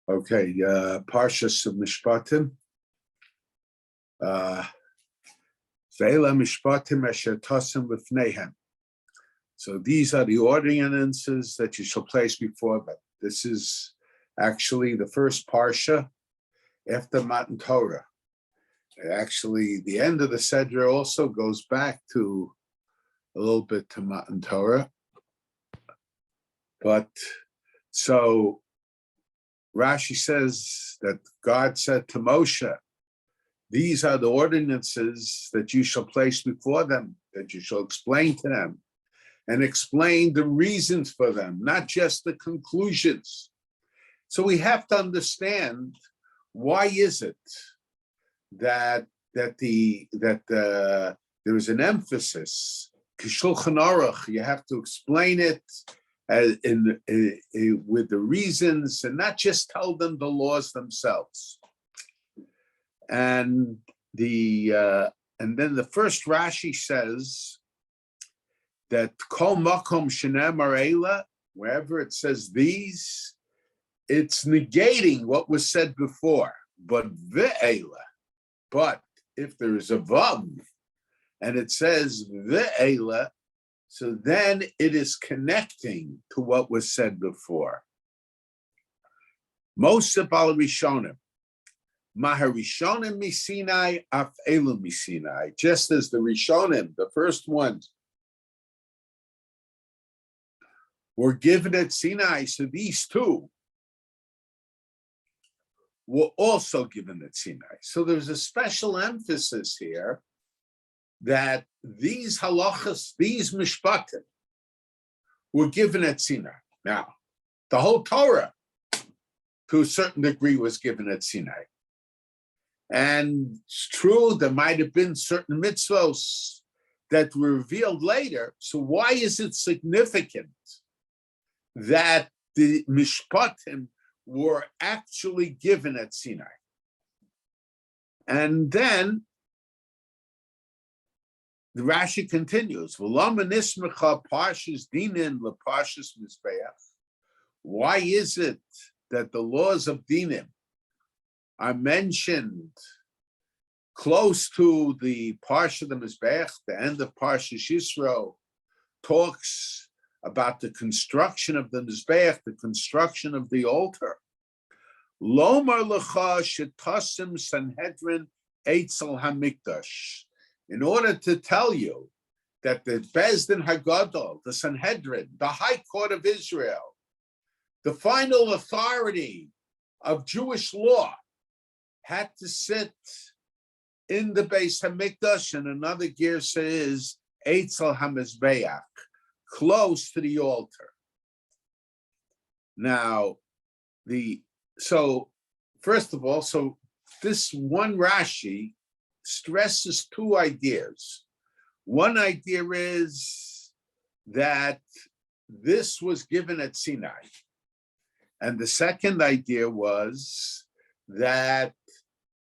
Okay, Parshas of Mishpatim. Ve'ela Mishpatim asher tasim lifneihem. So these are the ordinances that you shall place before them. This is actually the first Parsha after Matan Torah. Actually, the end of the Sedra also goes back to a little bit to Matan Torah. But so Rashi says that God said to Moshe, these are the ordinances that you shall place before them, that you shall explain to them, and explain the reasons for them, not just the conclusions. So we have to understand, why is it that there is an emphasis, Shulchan Aruch, you have to explain it with the reasons, and not just tell them the laws themselves. And then the first Rashi says that kol makom shenemar eila, wherever it says these, it's negating what was said before. But ve'ela, but if there is a vav and it says ve'ela, so then it is connecting to what was said before. Moshe al Rishonim, Maharishonim misinai af elu misinai, just as the Rishonim, the first ones, were given at Sinai, so these two were also given at Sinai. So there's a special emphasis here that these halachas, these mishpatim, were given at Sinai. Now, the whole Torah, to a certain degree, was given at Sinai. And it's true, there might have been certain mitzvos that were revealed later. So why is it significant that the mishpatim were actually given at Sinai? And then the Rashi continues, why is it that the laws of dinim are mentioned close to the Parsha of the Mizbeiach? The end of Parshas Yisro talks about the construction of the Mizbeiach, the construction of the altar. Lomar lecha shetasim Sanhedrin eitzel hamikdash. In order to tell you that the Bezdin Hagadol, the Sanhedrin, the High Court of Israel, the final authority of Jewish law, had to sit in the Beis Hamikdash, and another girsa is Eitzel HaMizbeiach, close to the altar. Now, first of all, so this one Rashi stresses two ideas. One idea is that this was given at Sinai. And the second idea was that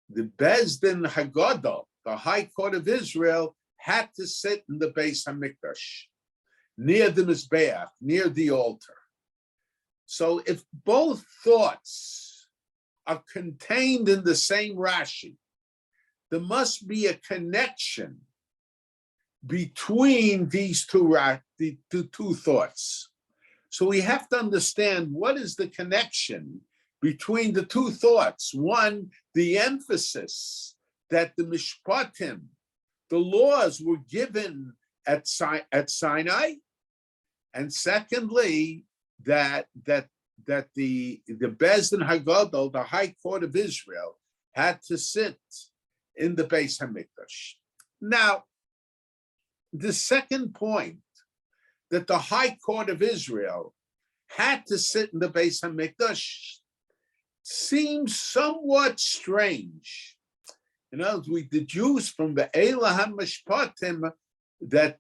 the Bezdin Hagadol, the High Court of Israel, had to sit in the Beis Hamikdash, near the Mizbeiach, near the altar. So if both thoughts are contained in the same Rashi, there must be a connection between these two thoughts. So we have to understand, what is the connection between the two thoughts? One, the emphasis that the Mishpatim, the laws, were given at Sinai, and secondly, that the Bezdin Hagadol, the High Court of Israel, had to sit in the Beis Hamikdash. Now, the second point, that the High Court of Israel had to sit in the Beis Hamikdash, seems somewhat strange. You know, we deduce from the Eila HaMishpatim that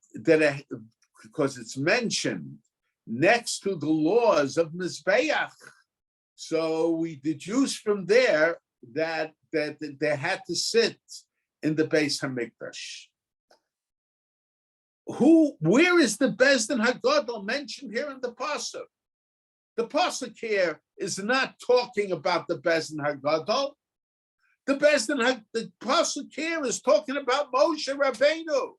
because it's mentioned next to the laws of Mizbeiach, so we deduce from there that they had to sit in the Beis Hamikdash. Where is the Bezdin Hagadol mentioned here in the Pasuk? The pasuk here is not talking about the Beis Din Hagadol. The pasuk here is talking about Moshe Rabbeinu.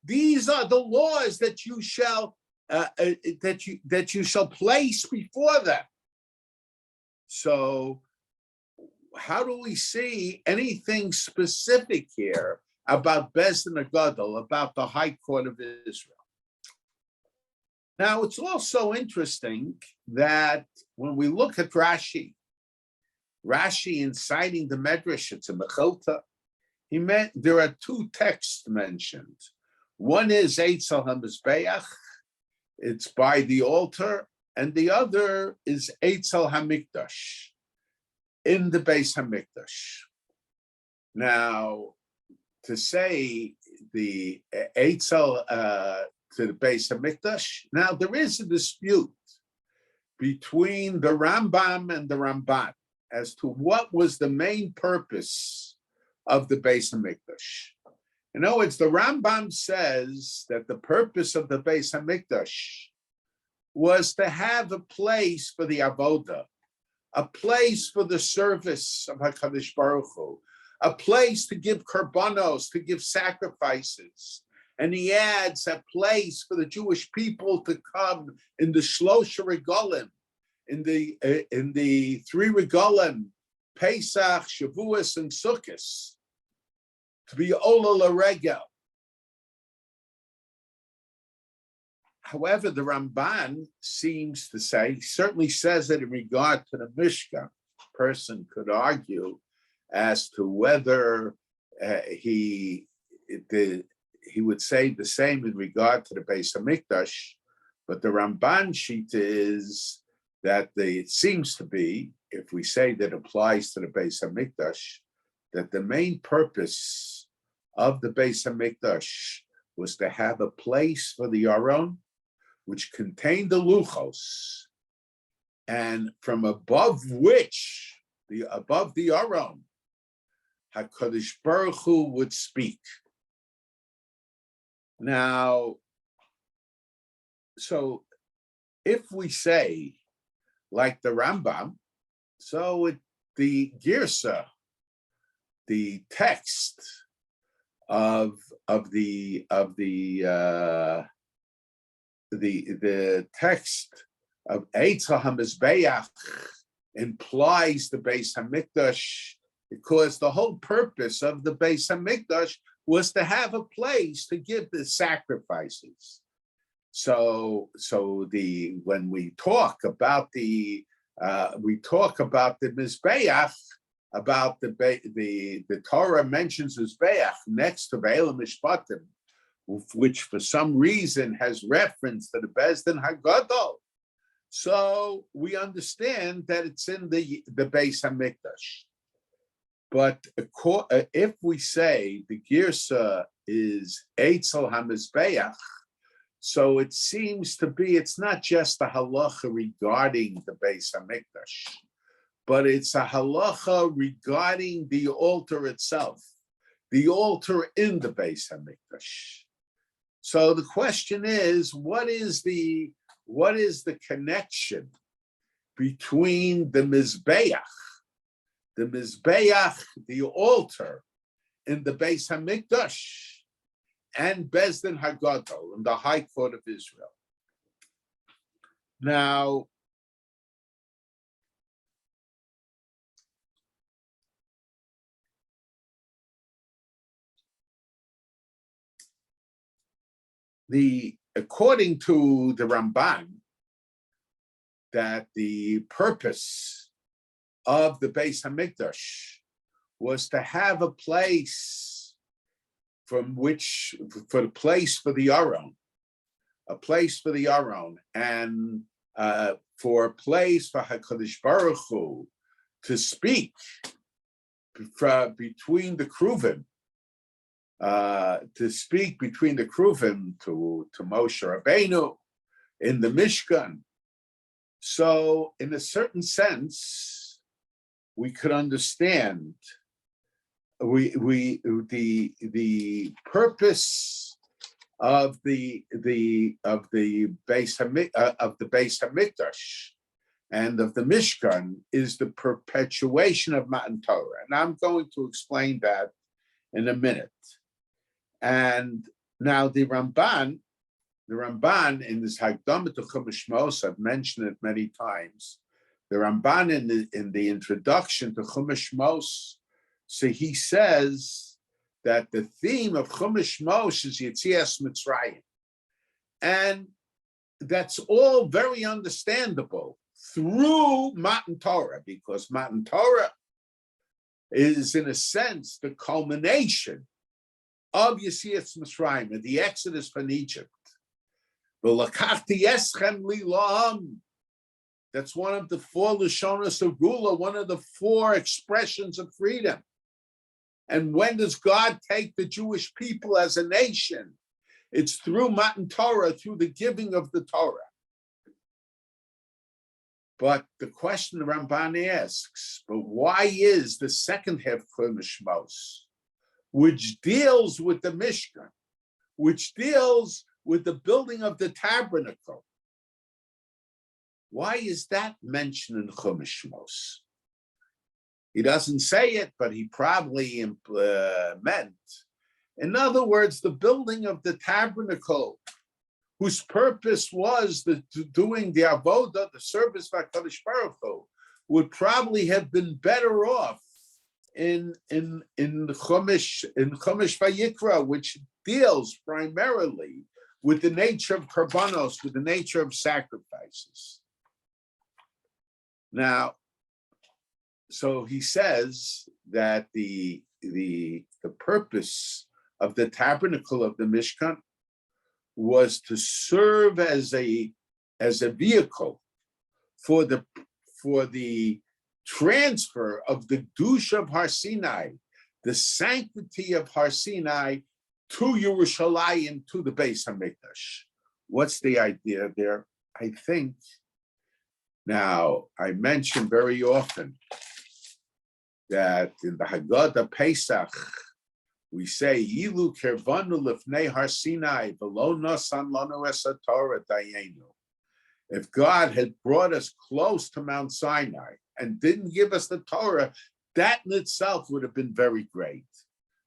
These are the laws that you shall place before them. So, how do we see anything specific here about Beis Din Hagadol, about the High Court of Israel? Now, it's also interesting that when we look at Rashi inciting the Medrash, it's a Mechilta. There are two texts mentioned. One is Eitzel HaMizbeiach, it's by the altar, and the other is Eitzel HaMikdash, in the Beis HaMikdash. Now, to say the Eitzel to the Beis HaMikdash, now there is a dispute between the Rambam and the Ramban as to what was the main purpose of the Beis HaMikdash. In other words, the Rambam says that the purpose of the Beis HaMikdash was to have a place for the avodah, a place for the service of HaKadosh Baruch Hu, a place to give korbanos, to give sacrifices. And he adds a place for the Jewish people to come in the Shlosha Regalim, in the three Regalim, Pesach, Shavuos, and Sukkos, to be Ola L'Regel. However, the Ramban seems to say, certainly says that in regard to the Mishkan, a person could argue as to whether he would say the same in regard to the Beis HaMikdash, but the Ramban sheet is that it seems to be, if we say that applies to the Beis HaMikdash, that the main purpose of the Beis HaMikdash was to have a place for the Aron, which contained the Luchos, and from above which, above the Aron, HaKadosh Baruch Hu would speak. Now, so if we say, like the Rambam, so the Girsa, the text of the text of Eitzel HaMizbeiach implies the Beis HaMikdash, because the whole purpose of the Beis HaMikdash was to have a place to give the sacrifices. So when we talk about the Mizbeiach, about the Torah mentions Mizbeiach next to Ve'el Mishpatim, which for some reason has reference to the Beis Din Hagadol. So we understand that it's in the Beis HaMikdash. But if we say the Girsa is Eitzel HaMizbeiach, so it seems to be, it's not just a halacha regarding the Beis HaMikdash, but it's a halacha regarding the altar itself, the altar in the Beis HaMikdash. So the question is, what is the connection between the Mizbeiach, the altar in the Beis HaMikdash, and Beis Din Hagadol, in the High Court of Israel? Now, according to the Ramban, that the purpose of the Beis HaMikdash was to have a place for the place for the Aron, and for a place for HaKadosh Baruch Hu to speak between the Kruvim, to Moshe Rabbeinu in the Mishkan. So, in a certain sense, we could understand the purpose of the Beis Hamikdash and of the Mishkan is the perpetuation of Matan Torah, and I'm going to explain that in a minute. And now the Ramban in this Hagdama to Chumash Mos, I've mentioned it many times. The Ramban in the introduction to Chumash Mos, so he says that the theme of Chumash Mos is Yetzias Mitzrayim, and that's all very understandable through Matan Torah, because Matan Torah is, in a sense, the culmination of Yetzias Mitzrayim, and the Exodus from Egypt. That's one of the four Lashonos of Gula, one of the four expressions of freedom. And when does God take the Jewish people as a nation? It's through Matan Torah, through the giving of the Torah. But the question the Ramban asks, but why is the second half Chumash Mos, which deals with the Mishkan, which deals with the building of the tabernacle, why is that mentioned in Chumash Mos? He doesn't say it, but he probably meant. In other words, the building of the tabernacle, whose purpose was doing the avodah, the service of HaKadosh Baruch Hu, would probably have been better off in Chumash Vayikra, which deals primarily with the nature of korbanos, with the nature of sacrifices. Now, so he says that the purpose of the tabernacle of the Mishkan was to serve as a vehicle for the transfer of the Kedusha of Har Sinai, the sanctity of Har Sinai, to Yerushalayim, to the Beis Hamikdash. What's the idea there? I think, now, I mention very often that in the Haggadah Pesach, we say, Yilu kervanu lifnei Har Sinai, v'lo nasan lanu es haTorah dayenu. If God had brought us close to Mount Sinai and didn't give us the Torah, that in itself would have been very great.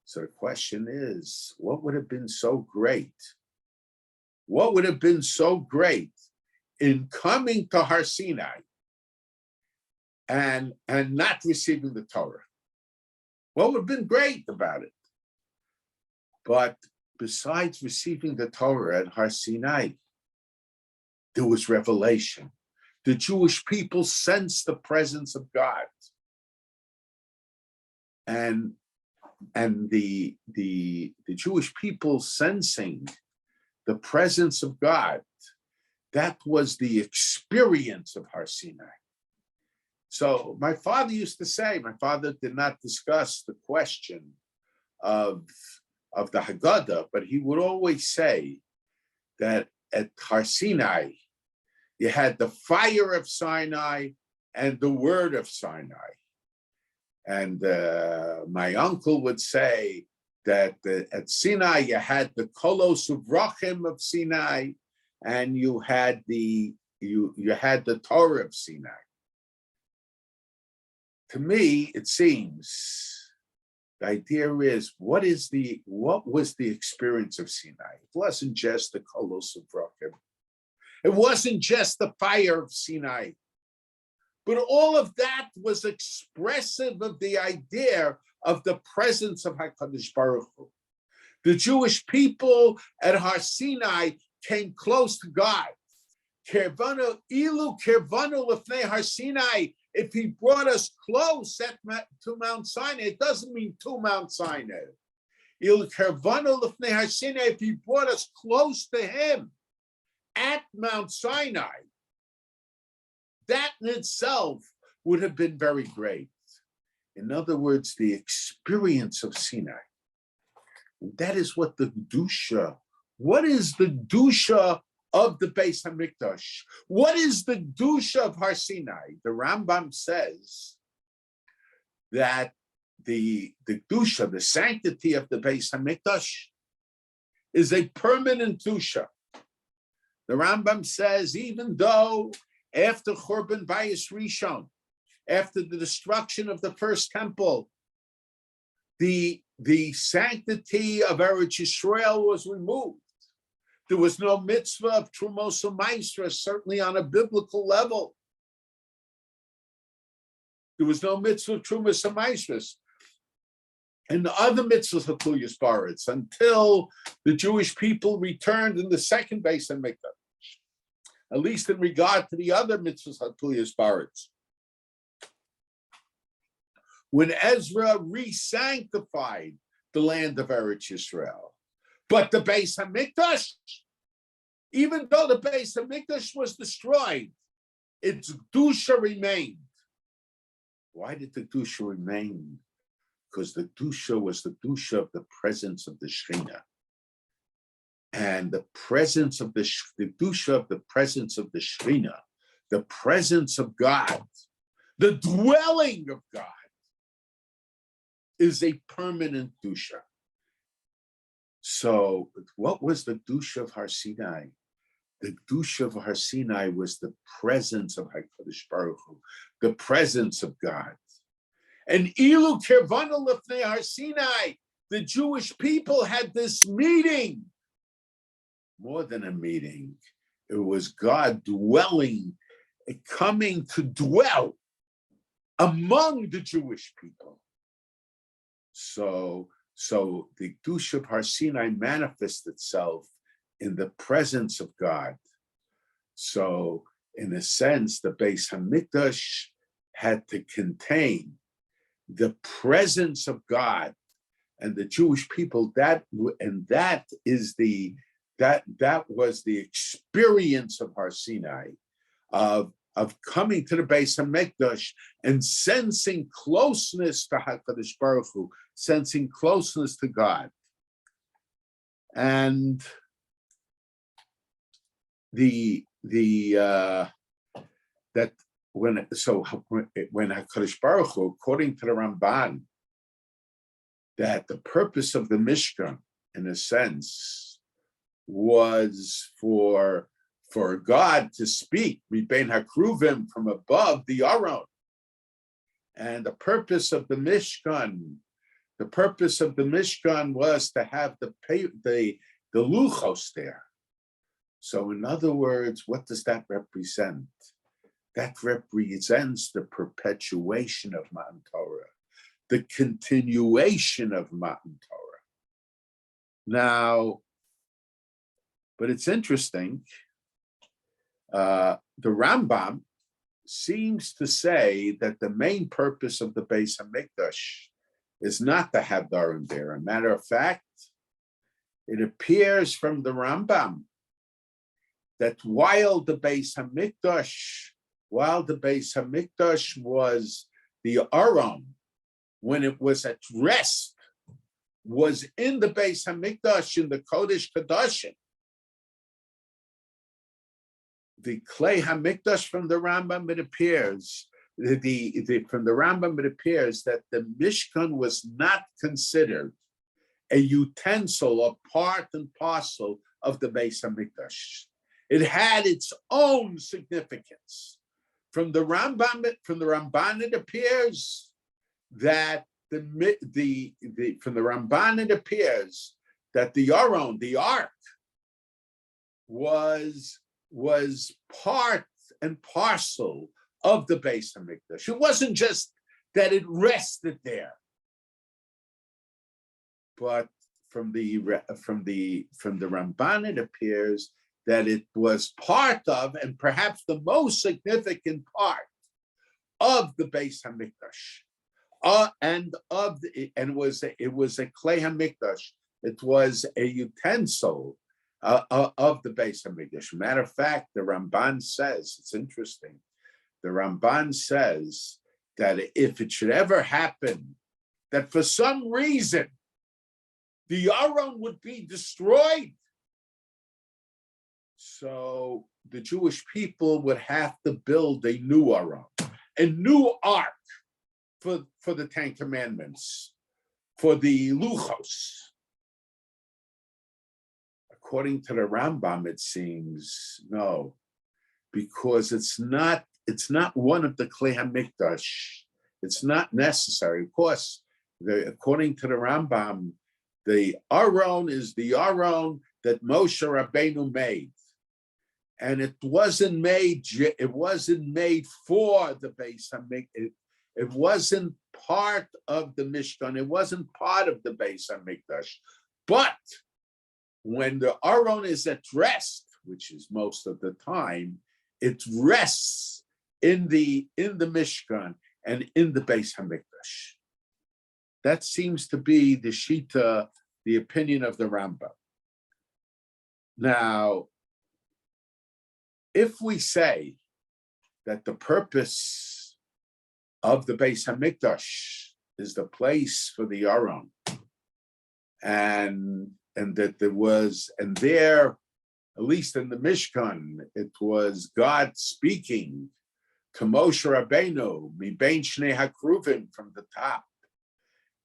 So the question is, what would have been so great? What would have been so great in coming to Har Sinai and not receiving the Torah? What would have been great about it? But besides receiving the Torah at Har Sinai, there was revelation. The Jewish people sensed the presence of God. And the Jewish people sensing the presence of God, that was the experience of Har Sinai. So my father used to say, my father did not discuss the question of the Haggadah, but he would always say that at Har Sinai, you had the fire of Sinai and the word of Sinai. And my uncle would say that at Sinai, you had the kolos uvrachim of Sinai, and you had the Torah of Sinai. To me, it seems the idea is, what was the experience of Sinai? It wasn't just the kolos uvrachim. It wasn't just the fire of Sinai. But all of that was expressive of the idea of the presence of HaKadosh Baruch Hu. The Jewish people at Har Sinai came close to God. Kervanu lefnei Har Sinai. If he brought us close to Mount Sinai, it doesn't mean to Mount Sinai. Kervanu lefnei Har Sinai. If he brought us close to him at Mount Sinai, that in itself would have been very great. In other words, the experience of Sinai. That is what the Kedusha, what is the Kedusha of the Beis Hamikdash? What is the Kedusha of Har Sinai? The Rambam says that the Kedusha, the sanctity of the Beis Hamikdash, is a permanent dusha. The Rambam says, even though after Churban Bayis Rishon, after the destruction of the first temple, the sanctity of Eretz Yisrael was removed. There was no mitzvah of Trumos U'Maisra, certainly on a biblical level. There was no mitzvah of Trumos U'Maisra. And the other mitzvahs of Hakluyas Baritz until the Jewish people returned in the second Beis HaMikdash, at least in regard to the other mitzvahs of Hakluyas Baritz. When Ezra re-sanctified the land of Eretz Yisrael, but the Beis HaMikdash, even though the Beis HaMikdash was destroyed, its Kedusha remained. Why did the Kedusha remain? Because the Kedusha was the Kedusha of the presence of the Shekhinah. And the presence of the Kedusha of the presence of the Shekhinah, the presence of God, the dwelling of God, is a permanent Kedusha. So what was the Kedusha of Har Sinai? The Kedusha of Har Sinai was the presence of HaKadosh Baruch Hu, the presence of God. And Ilu Kirvana Lefnei Har Sinai, the Jewish people had this meeting. More than a meeting, it was God dwelling, coming to dwell among the Jewish people. So the Kedusha of Har Sinai manifests itself in the presence of God. So in a sense, the Beis HaMikdash had to contain the presence of God and the Jewish people. That was the experience of Har Sinai, of coming to the Beis HaMikdash and sensing closeness to HaKadosh Baruch Hu, sensing closeness to God. And when HaKadosh Baruch Hu, according to the Ramban, that the purpose of the Mishkan, in a sense, was for God to speak, Mibein HaKruvim, from above the Aron. And the purpose of the Mishkan was to have the luchos there. So in other words, what does that represent? That represents the perpetuation of Matan Torah, the continuation of Matan Torah. Now, but it's interesting, the Rambam seems to say that the main purpose of the Beis HaMikdash is not to have Darim there. As a matter of fact, it appears from the Rambam that while the Beis HaMikdash was the Aron, when it was at rest, was in the Beis HaMikdash, in the Kodesh Kodashim. The Klei HaMikdash from the Rambam, it appears, from the Rambam, it appears that the Mishkan was not considered a utensil, a part and parcel of the Beis HaMikdash. It had its own significance. From the Ramban, it appears that from the Ramban, it appears that the Aron, the ark, was part and parcel of the Beis HaMikdash. It wasn't just that it rested there, but from the Ramban, it appears that it was part of, and perhaps the most significant part of the Beis HaMikdash, it was a Klei HaMikdash. It was a utensil of the Beis HaMikdash. Matter of fact, the Ramban says, it's interesting, the Ramban says that if it should ever happen that for some reason the Aron would be destroyed, so the Jewish people would have to build a new Aron, a new ark for the Ten Commandments, for the Luchos. according to the Rambam, it seems no, because it's not one of the Klei HaMikdash. It's not necessary. Of course, according to the Rambam, the Aron is the Aron that Moshe Rabbeinu made. And it wasn't made for the Beis HaMikdash. It wasn't part of the Mishkan. It wasn't part of the Beis HaMikdash. But when the Aron is at rest, which is most of the time, it rests in the Mishkan and in the Beis HaMikdash. That seems to be the Shita, the opinion of the Rambam. Now, if we say that the purpose of the Beis HaMikdash is the place for the Aron, and that there was, and there, at least in the Mishkan, it was God speaking to Moshe Rabbeinu, Mibein Shnei HaKruvim, from the top.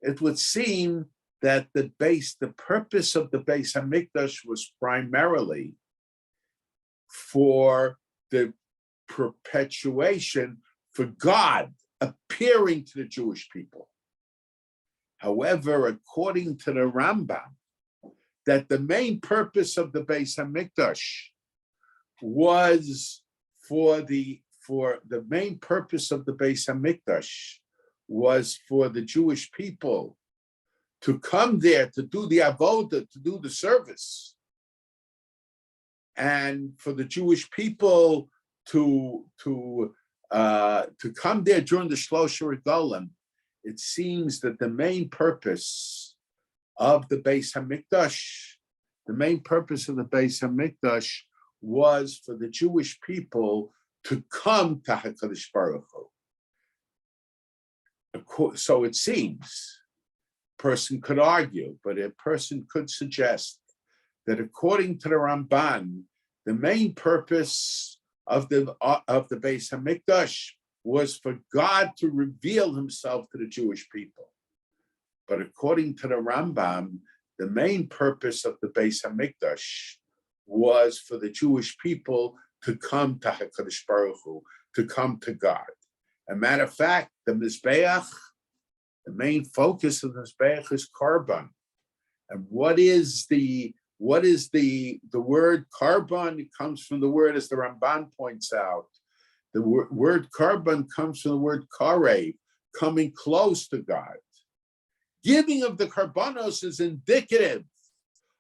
It would seem that the purpose of the Beis HaMikdash was primarily for the perpetuation, for God appearing to the Jewish people. However, according to the Rambam, that the main purpose of the Beis HaMikdash was for the main purpose of the Beis HaMikdash was for the Jewish people to come there to do the avodah, to do the service, and for the Jewish people to come there during the Shlosha Regalim. It seems that the main purpose of the Beis HaMikdash was for the Jewish people to come to HaKadosh Baruch Hu. So it seems, a person could argue, but a person could suggest that according to the Ramban, the main purpose of the Beis HaMikdash was for God to reveal himself to the Jewish people. But according to the Rambam, the main purpose of the Beis HaMikdash was for the Jewish people to come to HaKadosh Baruch Hu, to come to God. As a matter of fact, the Mizbeiach, the main focus of the Mizbeiach is Karban. And what is the word Karban? It comes from the word, as the Ramban points out, the word Karban comes from the word Karev, coming close to God. Giving of the Karbanos is indicative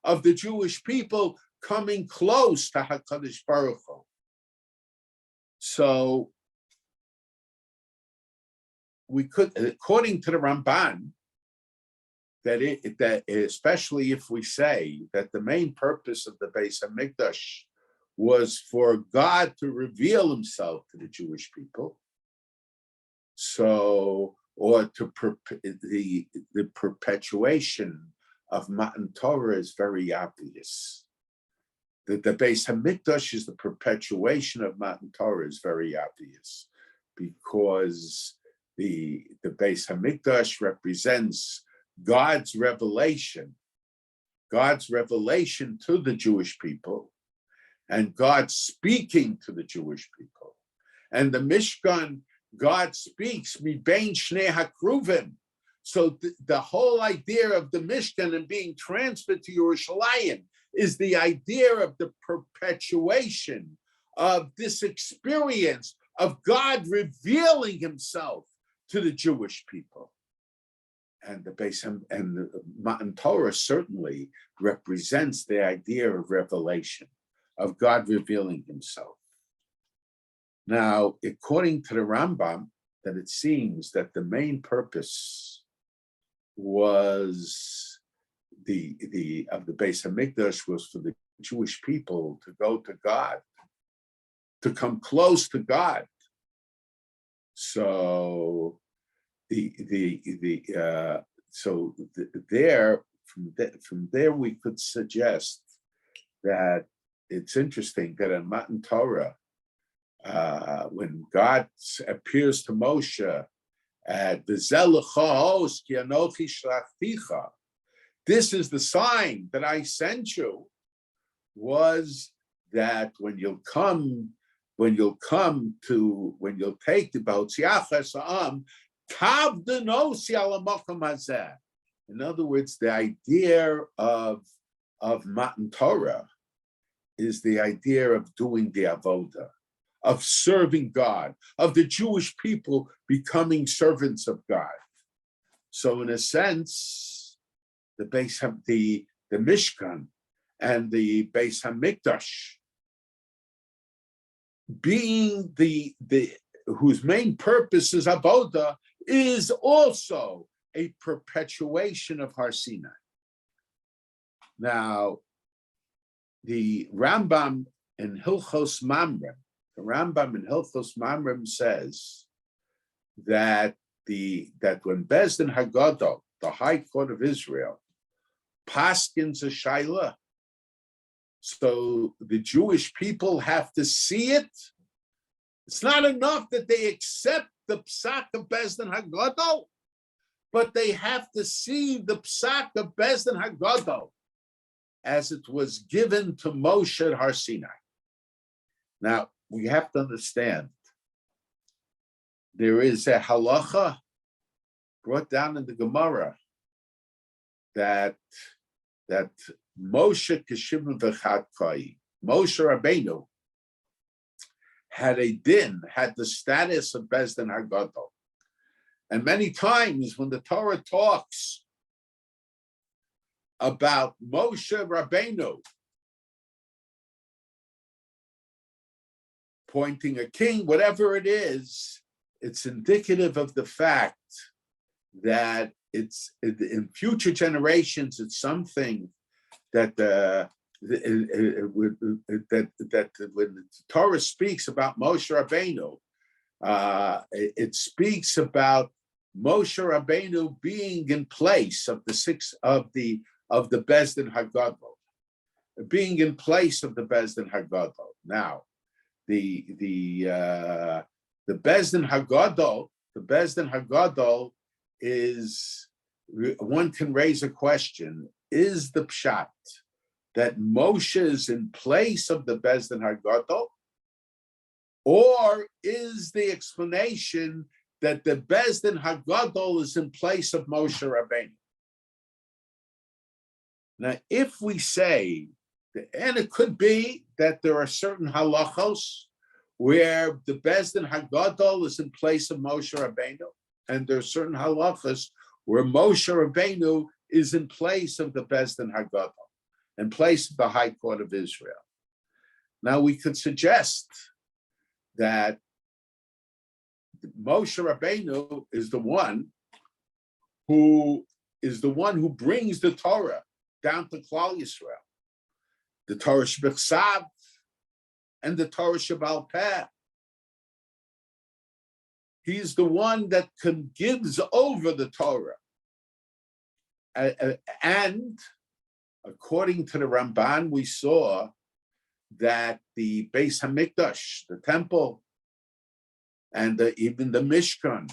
of the Jewish people coming close to HaKadosh Baruch Hu. So we could, according to the Ramban, that especially if we say that the main purpose of the Beis HaMikdash was for God to reveal himself to the Jewish people, so, or to the perpetuation of Matan Torah is very obvious. That the Beis HaMikdash is the perpetuation of Matan Torah is very obvious, because the Beis HaMikdash represents God's revelation to the Jewish people, and God speaking to the Jewish people. And the Mishkan, God speaks, Mibein Shnei HaKruvim. So the whole idea of the Mishkan and being transferred to Yerushalayim is the idea of the perpetuation of this experience of God revealing himself to the Jewish people. And the Matan Torah certainly represents the idea of revelation, of God revealing himself. Now, according to the Rambam, that it seems that the main purpose was of the Beis HaMikdash was for the Jewish people to go to God, to come close to God. So from there we could suggest that it's interesting that in Matan Torah, when God appears to Moshe at this is the sign that I sent you. was that when you'll take the Bautziachas Am, Tav the Nosi ala Makom Hazeh. In other words, the idea of Matan Torah is the idea of doing the avoda, of serving God, of the Jewish people becoming servants of God. So, in a sense, the Mishkan and the Beis Hamikdash, being the whose main purpose is avoda, is also a perpetuation of Har Sinai. Now, the Rambam in Hilchos Mamrim, says that when Bezdin Hagadol, the High Court of Israel, paskins a shaila, so the Jewish people have to see it. It's not enough that they accept the psak of Bezdin Hagadol, but they have to see the psak of Bezdin Hagadol as it was given to Moshe at Har Sinai. Now, we have to understand, there is a halacha brought down in the Gemara that Moshe Kishim V'chad Kai, Moshe Rabbeinu, had the status of Bezdin Hagadol. And many times when the Torah talks about Moshe Rabbeinu appointing a king, whatever it is, it's indicative of the fact that it's in future generations, it's something that when the Torah speaks about Moshe Rabbeinu, it speaks about Moshe Rabbeinu being in place of the Bezdin Hagadol, being in place of the Bezdin Hagadol. Now, the Bezdin Hagadol is, one can raise a question: is the pshat that Moshe is in place of the Bezdin Hagadol, or is the explanation that the Bezdin Hagadol is in place of Moshe Rabbeinu? Now, if we say, and it could be that there are certain halachos where the Bezdin Hagadol is in place of Moshe Rabbeinu, and there are certain halachos where Moshe Rabbeinu is in place of the Bezdin Hagadol, in place of the High Court of Israel. Now, we could suggest that Moshe Rabbeinu is the one who brings the Torah down to Klal Yisrael, the Torah Shebechsav and the Torah Shebal Peh. He's the one that gives over the Torah. And according to the Ramban, we saw that the Beis Hamikdash, the temple, and even the Mishkan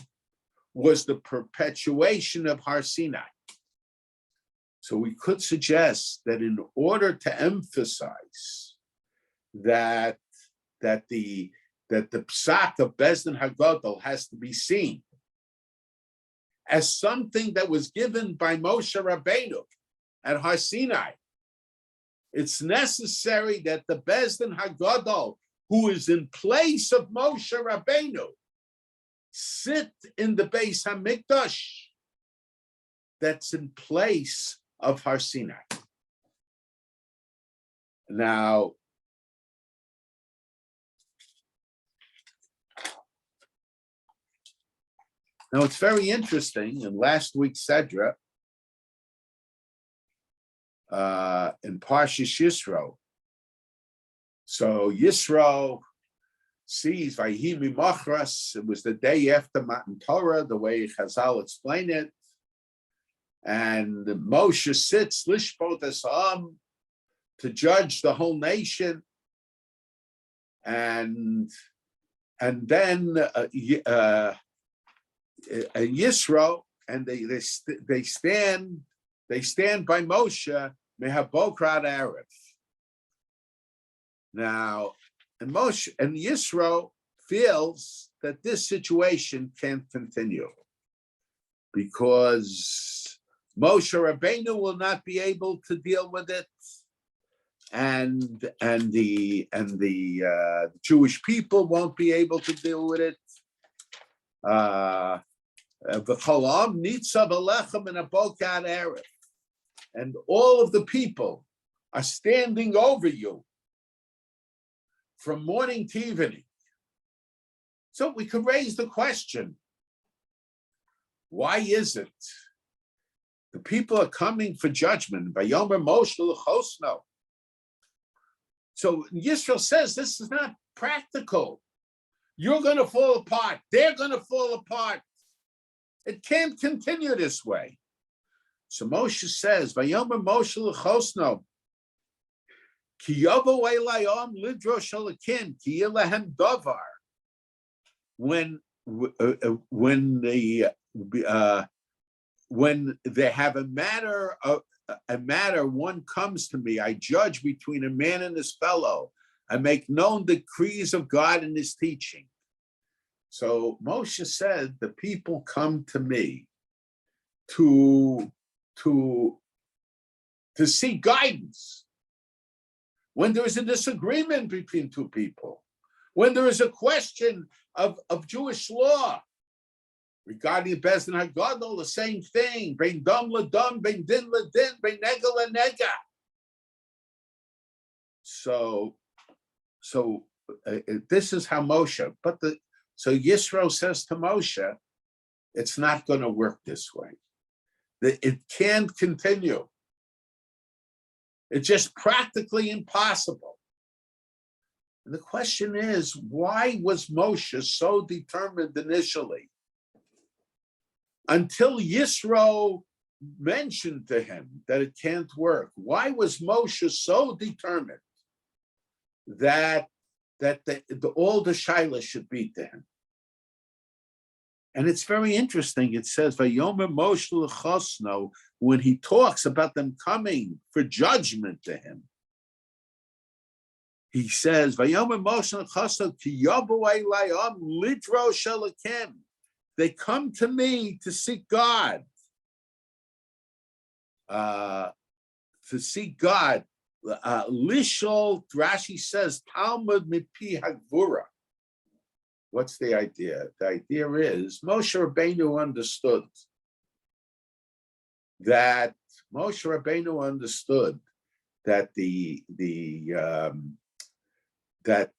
was the perpetuation of Har Sinai. So we could suggest that in order to emphasize that the psak of Bezdin Hagadol has to be seen as something that was given by Moshe Rabbeinu at Har Sinai, it's necessary that the Bezdin Hagadol, who is in place of Moshe Rabbeinu, sit in the Beis Hamikdash that's in place of Har Sinai. Now, it's very interesting. In last week's Sedra, in Parshas Yisro, so Yisro sees Vayhi Mimachras. It was the day after Matan Torah, the way Chazal explained it. And Moshe sits Lishpot Esam to judge the whole nation. And then Yisro, and they stand by Moshe Mehabokrat Arif. Now, and Moshe and Yisro feels that this situation can't continue because Moshe Rabbeinu will not be able to deal with it, and the Jewish people won't be able to deal with it. And all of the people are standing over you from morning to evening. So we could raise the question, why is it the people are coming for judgment? Vayomer Moshe l'chosno. So Yisrael says this is not practical. You're going to fall apart. They're going to fall apart. It can't continue this way. So Moshe says, Vayomer Moshe l'chosno, ki yovo elayom lidrosh alakim, ki yilahem davar. When they have a matter, one comes to me, I judge between a man and his fellow. I make known decrees of God and his teaching. So Moshe said, the people come to me to seek guidance. When there is a disagreement between two people, when there is a question of Jewish law regarding Beis Din HaGadol, the same thing, bein dam ladam, bein din ladin, bein nega lanega. So this is how Moshe, so Yisro says to Moshe, it's not going to work this way. It can't continue. It's just practically impossible. And the question is, why was Moshe so determined initially? Until Yisro mentioned to him that it can't work. Why was Moshe so determined that all the Shiloh should be to him? And it's very interesting. It says, Vayomer Moshe l'chosno, when he talks about them coming for judgment to him, he says, Vayomer Moshe l'chosno, ki yovu elayom lidrosh alakim. They come to me to seek God. To seek God. Lishol, Rashi says, Talmud mipi hagvura. What's the idea? The idea is Moshe Rabbeinu understood that that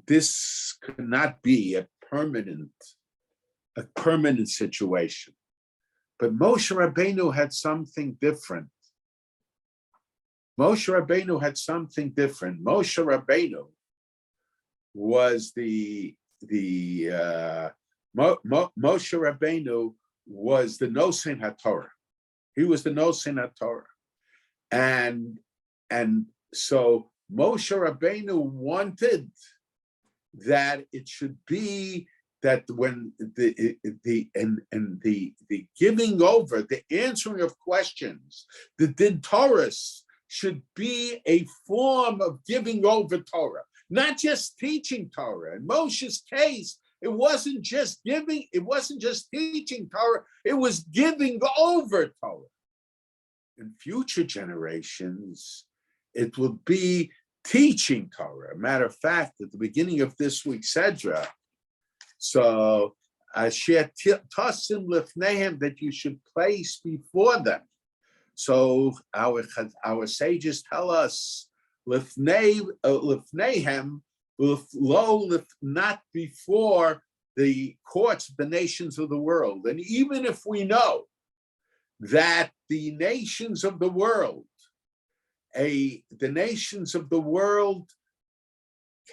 this could not be a permanent situation. But Moshe Rabbeinu had something different. Moshe Rabbeinu was Moshe Rabbeinu was the Nosein HaTorah. He was the Nosein HaTorah. And so Moshe Rabbeinu wanted that it should be that when the giving over, the answering of questions, the din Torahs should be a form of giving over Torah, not just teaching Torah. In Moshe's case, it wasn't just teaching Torah, it was giving over Torah. In future generations, it will be teaching Torah. Matter of fact, at the beginning of this week's Sedra, so tasim lifnehem, that you should place before them. So our sages tell us lifnehem, not before the courts of the nations of the world. And even if we know that the nations of the world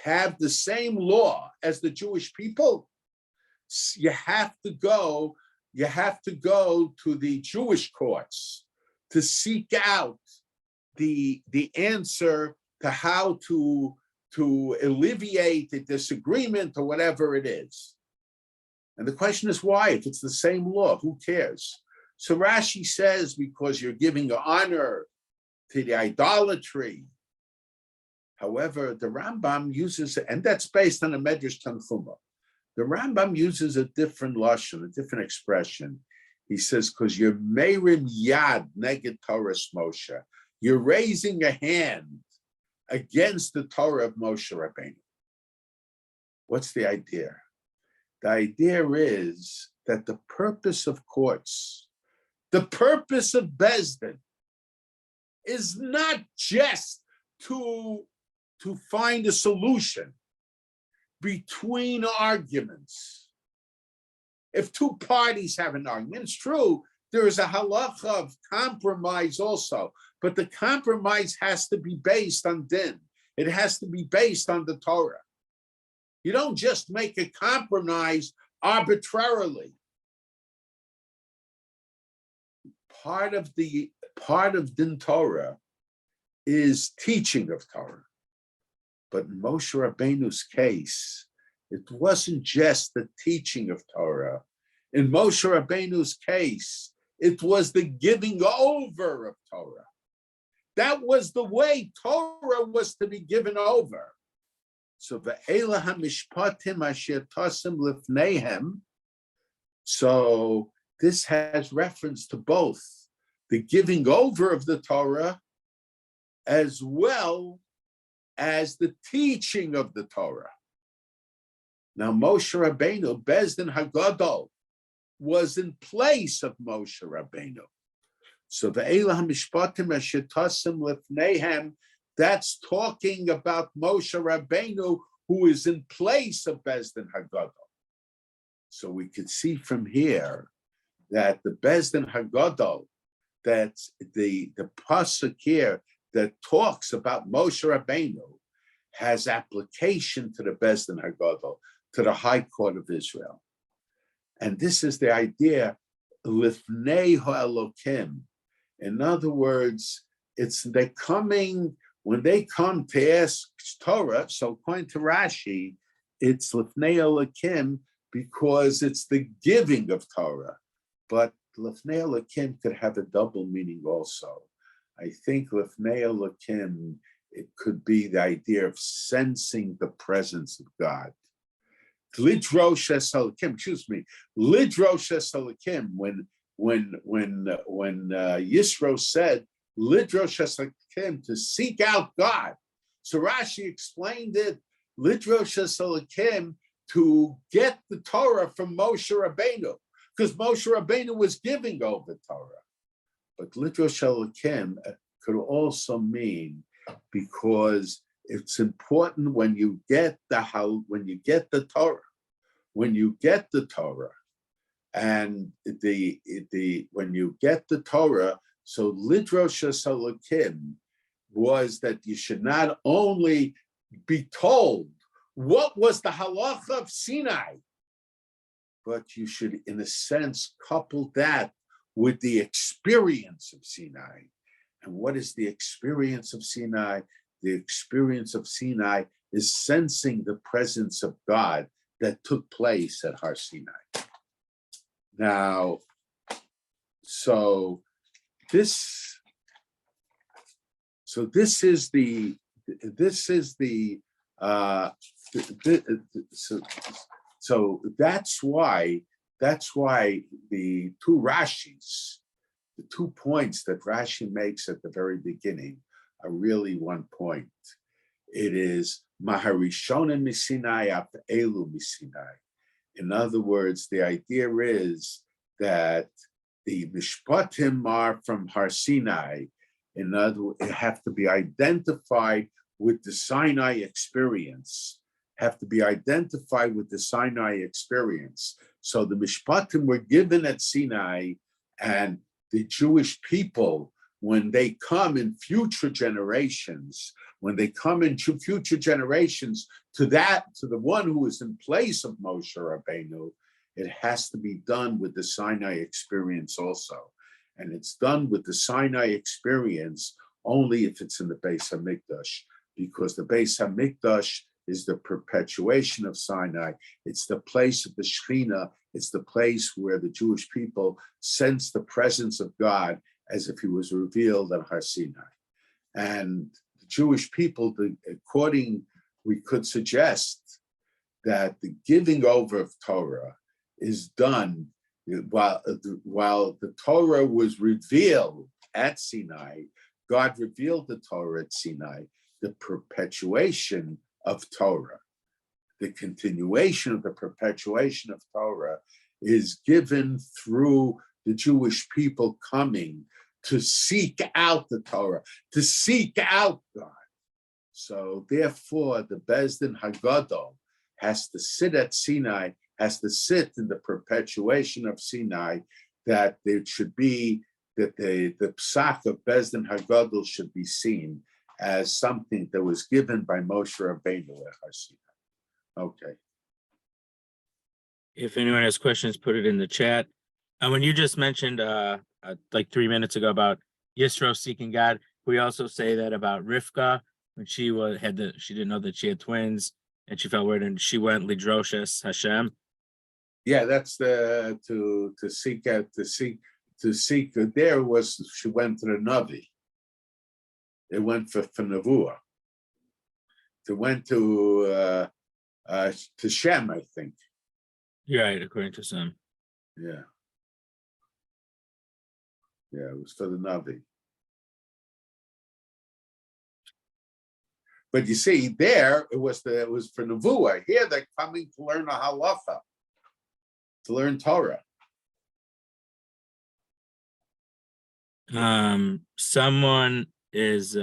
have the same law as the Jewish people, you have to go to the Jewish courts to seek out the answer to how to alleviate the disagreement or whatever it is. And the question is why? If it's the same law, who cares? So Rashi says, because you're giving honor to the idolatry. However, the Rambam uses, and that's based on a Medrash Tanchuma. The Rambam uses a different lashon, a different expression. He says, because you're meirim yad neged Torah Moshe. You're raising a hand against the Torah of Moshe Rabbeinu. What's the idea? The idea is that the purpose of courts, the purpose of Bezdin, is not just to find a solution between arguments. If two parties have an argument, it's true, there is a halacha of compromise also, but the compromise has to be based on din. It has to be based on the Torah. You don't just make a compromise arbitrarily. Part of din Torah is teaching of Torah. But in Moshe Rabbeinu's case, it wasn't just the teaching of Torah. In Moshe Rabbeinu's case, it was the giving over of Torah. That was the way Torah was to be given over. So ve'ela hamishpatim asher tasim lifneihem. So this has reference to both the giving over of the Torah as well as the teaching of the Torah. Now Moshe Rabbeinu, Bezdin Hagadol, was in place of Moshe Rabbeinu. So ve'ela hamishpatim asher tasim lifneihem, that's talking about Moshe Rabbeinu, who is in place of Bezdin Hagadol. So we could see from here that the Bezdin Hagadol, that's the pasuk here that talks about Moshe Rabbeinu, has application to the Bezdin Hagadol, to the High Court of Israel. And this is the idea, Lifnei Ha'elokim. In other words, when they come to ask Torah, so according to Rashi, it's Lifnei Elokim because it's the giving of Torah. But Lifnei Elokim could have a double meaning also. I think Lifnei Elokim, it could be the idea of sensing the presence of God. Lidrosh es Elokim, Lidrosh es Elokim, when Yisro said, Lidrosh es Elokim, to seek out God. So Rashi explained it, Lidrosh es Elokim, to get the Torah from Moshe Rabbeinu, because Moshe Rabbeinu was giving over Torah. But Lidrosh Elokim could also mean because it's important when you get the Torah, when you get the Torah, and when you get the Torah, so Lidrosh Elokim was that you should not only be told what was the halacha of Sinai, but you should, in a sense, couple that with the experience of Sinai. And what is the experience of Sinai? The experience of Sinai is sensing the presence of God that took place at Har Sinai. Now, so this is the so that's why the two Rashis, the 2 points that Rashi makes at the very beginning are really one point. It is Maharishonim Misinai after Elu Misinai. In other words, the idea is that the Mishpatim are from Har Sinai. In other words, have to be identified with the Sinai experience, have to be identified with the Sinai experience. So the Mishpatim were given at Sinai, and the Jewish people, when they come in future generations, to the one who is in place of Moshe Rabbeinu, it has to be done with the Sinai experience also. And it's done with the Sinai experience only if it's in the Beis HaMikdash, because the Beis HaMikdash is the perpetuation of Sinai. It's the place of the Shekhinah. It's the place where the Jewish people sense the presence of God as if he was revealed at Har Sinai. And the Jewish people, we could suggest that the giving over of Torah is done while the Torah was revealed at Sinai. God revealed the Torah at Sinai. The perpetuation of Torah, the continuation of the perpetuation of Torah is given through the Jewish people coming to seek out the Torah, to seek out God. So therefore, the Bezdin Hagadol has to sit at Sinai, has to sit in the perpetuation of Sinai, that there should be, that the psak of Bezdin Hagadol should be seen as something that was given by Moshe Rabbeinu at Sinai. Okay. If anyone has questions, put it in the chat. And when you just mentioned like 3 minutes ago about Yisro seeking God, we also say that about Rivka when she didn't know that she had twins and she felt weird and she went Lidroshes Hashem. Yeah, that's to seek out, there was, she went to the Navi. It went for Nevuah. It went to Shem, I think. You're right, according to some. Yeah. Yeah, it was for the Navi. But you see, there it was for Nevuah. Here they're coming to learn a halacha, to learn Torah. Someone is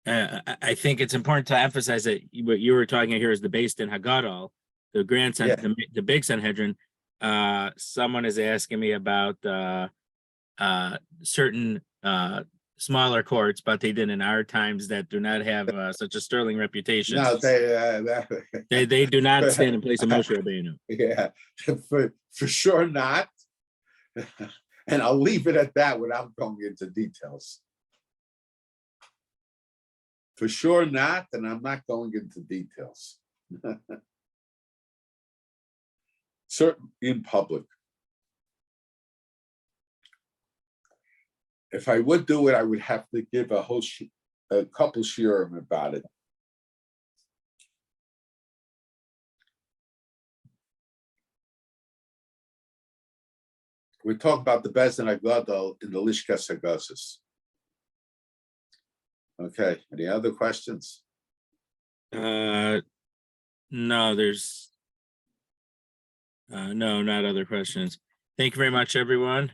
I think it's important to emphasize that what you were talking here is the based in Haggadol, the grandson, yeah. the big Sanhedrin. Someone is asking me about certain smaller courts, but they did in our times that do not have such a sterling reputation. No, they do not stand in place of Moshe Rabbeinu. Yeah, for sure not. And I'll leave it at that without going into details. For sure not, and I'm not going into details. Certainly in public. If I would do it, I would have to give a couple shiurim about it. We talk about the Bezdin Hagadol in the Lishkas Hagasus. Okay, any other questions? No, there's no, not other questions. Thank you very much, everyone.